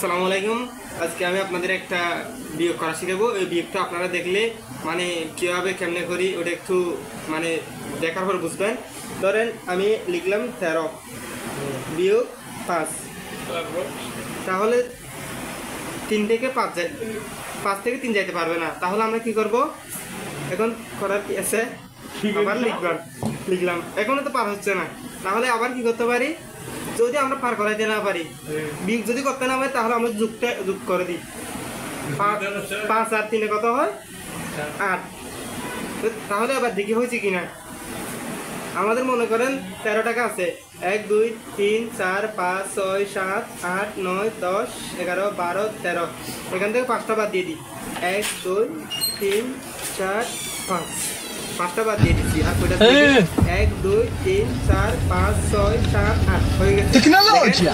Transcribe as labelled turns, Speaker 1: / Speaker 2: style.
Speaker 1: আসসালামু আলাইকুম। আজকে আমি আপনাদের একটা বিয়োগ করা শিখাবো। এই বিয়োগটা আপনারা দেখলে মানে কীভাবে কেমনে করি ওটা একটু মানে দেখার পর বুঝবেন। ধরেন আমি লিখলাম 13 বিয়োগ 5, তাহলে 3 থেকে 5 যায়, 5 থেকে 3 যাইতে পারবে না। তাহলে আমরা কি করব? এখন করার কি আছে, আবার লিখলাম এখনো তো পার হচ্ছে না। তাহলে আবার কি করতে পারি? যদি আমরা পার করাইতে না পারি, বিয়োগ যদি করতে না পারি, তাহলে আমরা যোগ করে দিই। 5 আর 3 কত হয়? 8। তাহলে আবার দেখি হয়েছে কিনা। আমাদের মনে করেন 13 টাকা আছে। 1 2 3 4 5 6 7 8 9 10 11 12 13। এখান থেকে 5টা বাদ দিয়ে দিই। 1 2 3 4 5, 5টা বাদ দিয়ে দিচ্ছি। আর কয়টা? 1 2 3 4 5 6 7 8 হয়ে গেছে। টেকনোলজি